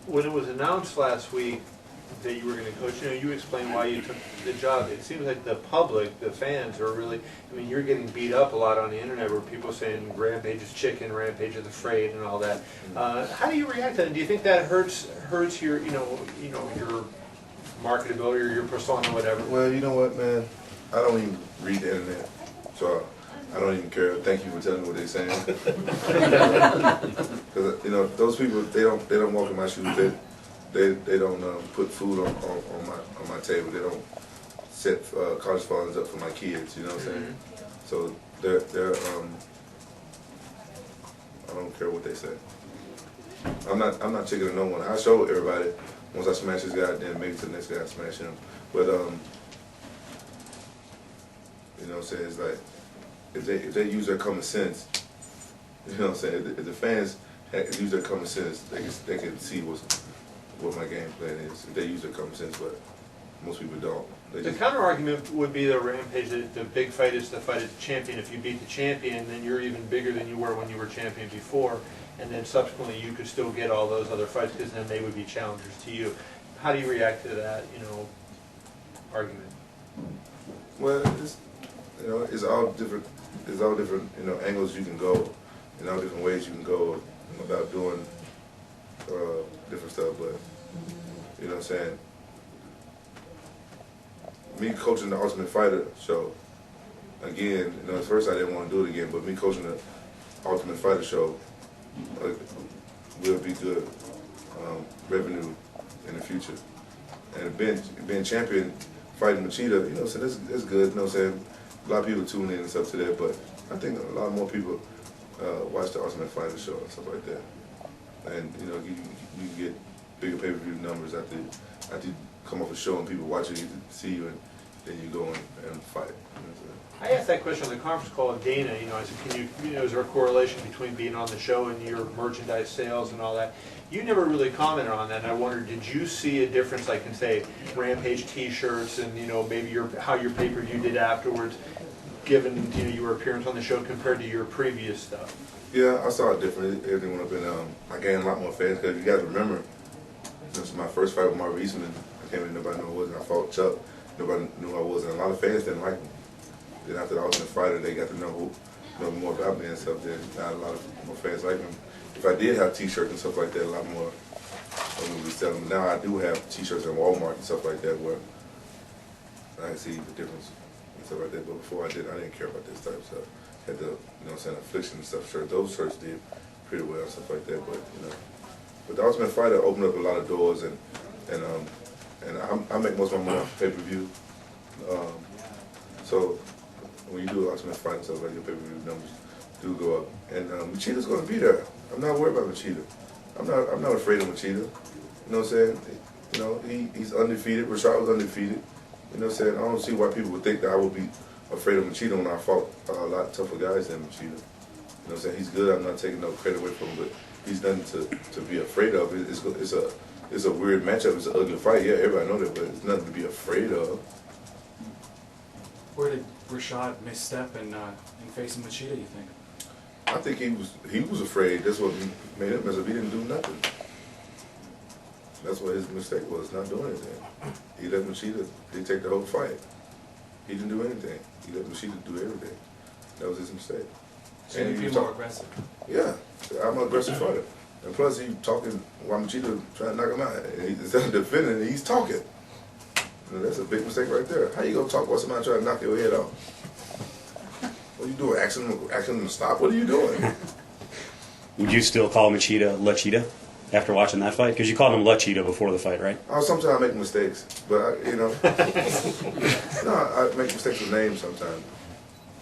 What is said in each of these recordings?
When it was announced last week that you were going to coach, you explained why you took the job. It seems like the public, the fans, are really, you're getting beat up a lot on the internet where people are saying Rampage is chicken, Rampage is afraid, and all that. How do you react to that? Do you think that hurts your, your marketability or your persona, whatever? Well, you know what, man? I don't even read the internet, so I don't even care. Thank you for telling me what they're saying. Because those people, they don't walk in my shoes. They don't put food on my table. They don't set college funds up for my kids. You know what I'm saying? So they're I don't care what they say. I'm not chicken to no one. I show everybody once I smash this guy, then maybe to the next guy I smash him. But you know what I'm saying? It's like if they use their common sense, you know what I'm saying? If the fans use their common sense, they can see what my game plan is. If they use their common sense, but most people don't. The counter argument would be the Rampage that the big fight is the fight of the champion. If you beat the champion, then you're even bigger than you were when you were champion before, and then subsequently you could still get all those other fights because then they would be challengers to you. How do you react to that, argument? Well, it's all different. There's all different, angles you can go, and all different ways you can go about doing different stuff. But you know what I'm saying? Me coaching the Ultimate Fighter show, again, at first I didn't want to do it again, but me coaching the Ultimate Fighter show will be good revenue in the future. And being champion, fighting Machida, so that's good, you know what I'm saying? A lot of people tune in and stuff to that, but I think a lot more people watch the Ultimate Fighter show and stuff like that. And, you get bigger pay-per-view numbers after you come off a show and people watch it, you see you, and then you go and fight. I asked that question on the conference call of Dana. I said, is there a correlation between being on the show and your merchandise sales and all that? You never really commented on that, and I wondered, did you see a difference, like in, say, Rampage T-shirts and, maybe how your pay-per-view did afterwards, given, your appearance on the show compared to your previous stuff? Yeah, I saw it different. Everything went up, and I gained a lot more fans, because you guys remember, this was my first fight with Mark Eastman. I came in, nobody knew who I was, and I fought Chuck. Nobody knew who I was, and a lot of fans didn't like me. Then after the Ultimate Fighter, they got to know more about me and stuff. Then now a lot of more fans like me. If I did have T-shirts and stuff like that, a lot more would be selling them. Now I do have T-shirts in Walmart and stuff like that, where I can see the difference and stuff like that. But before I didn't care about this type of stuff. Had the, Affliction and stuff shirt. Those shirts did pretty well and stuff like that. But the Ultimate Fighter opened up a lot of doors, and I make most of my money off pay-per-view. So when you do Ultimate Fighter and stuff like, your pay-per-view numbers do go up. And Machida's going to be there. I'm not worried about Machida. I'm not afraid of Machida. You know what I'm saying? He's undefeated. Rashad was undefeated. You know what I'm saying? I don't see why people would think that I would be afraid of Machida when I fought a lot tougher guys than Machida. You know what I'm saying? He's good. I'm not taking no credit away from him, but he's nothing to be afraid of. It's a weird matchup. It's an ugly fight. Yeah, everybody knows that, but it's nothing to be afraid of. Where did Rashad misstep in facing Machida, you think? I think he was afraid. That's what made him mess up. He didn't do nothing. That's what his mistake was, not doing anything. He let Machida take the whole fight. He didn't do anything. He let Machida do everything. That was his mistake. So you be more aggressive? Yeah, I'm an aggressive fighter. And plus, he's talking while Machida trying to knock him out. And instead of defending, he's talking. That's a big mistake right there. How you gonna talk while somebody trying to knock your head off? What are you doing? Asking them to stop? What are you doing? Would you still call Machida La Cheetah after watching that fight? Because you called him La Cheetah before the fight, right? Sometimes I make mistakes, but no, I make mistakes with names sometimes.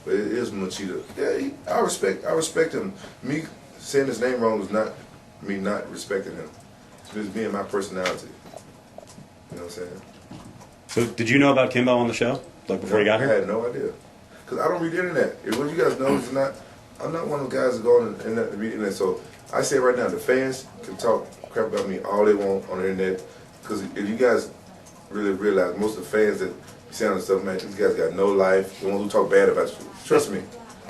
But it is Machida. Yeah, I respect him. Me saying his name wrong is not me not respecting him. It's just me and my personality. You know what I'm saying? So did you know about Kimbo on the show, like before you got here? I had no idea. Because I don't read the internet. If what you guys know is I'm not one of those guys that go on the internet to read the internet. So I say right now, the fans can talk crap about me all they want on the internet. Because if you guys really realize, most of the fans that say on the stuff, man, these guys got no life. The ones who talk bad about you. Trust me.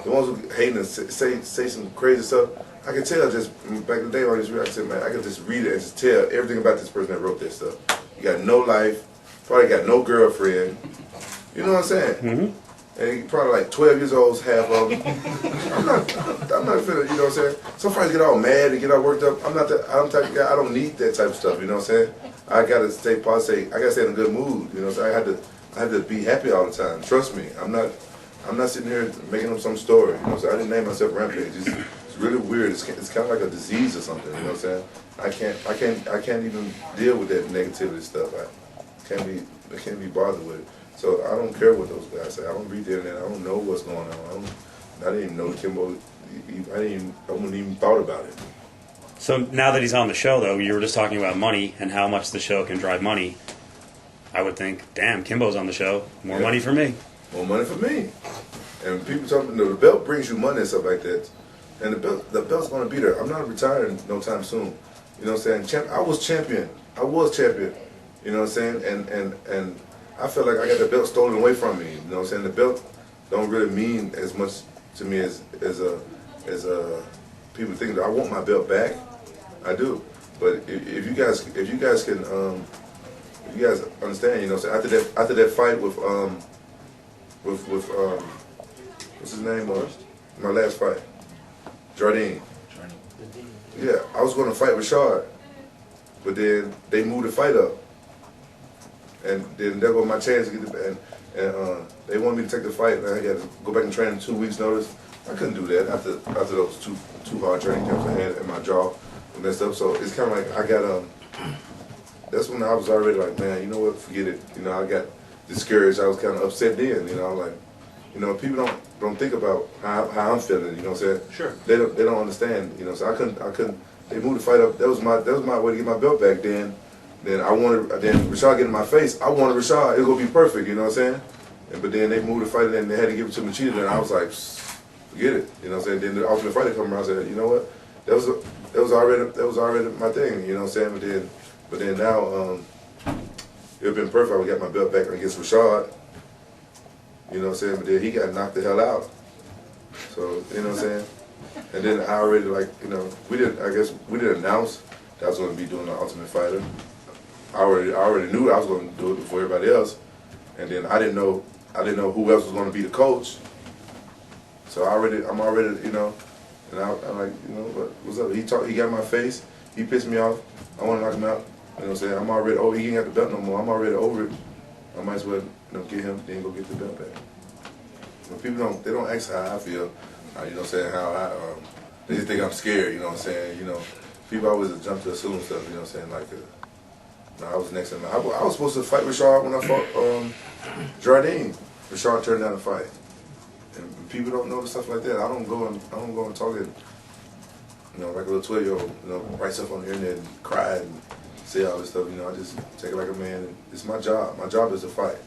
The ones who hate and say some crazy stuff, I could tell just back in the day when I was reading, I said, man, I could just read it and just tell everything about this person that wrote this stuff. You got no life, probably got no girlfriend. You know what I'm saying? Mm-hmm. And he probably like 12 years old, half of them. I'm not finna, you know what I'm saying? Some friends get all mad and get all worked up. I'm not that, I'm the type of guy, I don't need that type of stuff, you know what I'm saying? I gotta stay positive, I gotta stay in a good mood, you know what I'm saying? I had to be happy all the time, trust me. I'm not sitting here making up some story, you know what I'm saying? I didn't name myself Rampage. It's really weird. It's kind of like a disease or something, you know what I'm saying? I can't even deal with that negativity stuff. I can't be bothered with it. So I don't care what those guys say. I don't read the internet. I don't know what's going on. I didn't even know Kimbo. I wouldn't even thought about it. So now that he's on the show, though, you were just talking about money and how much the show can drive money. I would think, damn, Kimbo's on the show. More money for me. More money for me. And people tell me, the belt brings you money and stuff like that. And the belt's going to be there. I'm not retiring no time soon. You know what I'm saying? I was champion. You know what I'm saying? And I feel like I got the belt stolen away from me. You know what I'm saying? The belt don't really mean as much to me as people think. I want my belt back. I do. But if you guys can if you guys understand, you know, so after that fight with what's his name? My last fight, Jardine. Yeah, I was going to fight Rashad, but then they moved the fight up, and then there go my chance to get the and they wanted me to take the fight, and I had to go back and train in 2 weeks' notice. I couldn't do that after those two hard training camps I had in my jaw and that stuff. So it's kind of like I got that's when I was already like, man, you know what, forget it. You know, I got discouraged. I was kind of upset then. You know, I'm like, you know, people don't think about how I'm feeling. You know what I'm saying? Sure. They don't understand. You know, so I couldn't. They moved the fight up. That was my way to get my belt back. Then Rashad get in my face. I wanted Rashad. It was gonna be perfect. You know what I'm saying? But then they moved the fight and they had to give it to Machida. And I was like, forget it. You know what I'm saying? Then the Ultimate Fighter come around and said, you know what? That was already my thing. You know what I'm saying? But then now it would have been perfect. I would get my belt back against Rashad. You know what I'm saying? But then he got knocked the hell out. So, you know what I'm saying? And then I already, like, you know, we didn't announce that I was going to be doing the Ultimate Fighter. I already knew I was going to do it before everybody else. And then I didn't know who else was going to be the coach. So I'm already, you know, and I'm like, you know, what's up? He got in my face. He pissed me off. I want to knock him out. You know what I'm saying? I'm already, he ain't got the belt no more. I'm already over it. I might as well, you know, get him, then go get the belt back. But people don't ask how I feel. You know what I'm saying? How they just think I'm scared. You know what I'm saying? You know, people always jump to assume stuff. You know what I'm saying? Like, I was next in line. I was supposed to fight Rashad when I fought Jardine. Rashad turned down the fight, and people don't know stuff like that. I don't go and talk it, you know, like a little 12-year-old. You know, write stuff on the internet and cry and say all this stuff. You know, I just take it like a man. It's my job. My job is to fight.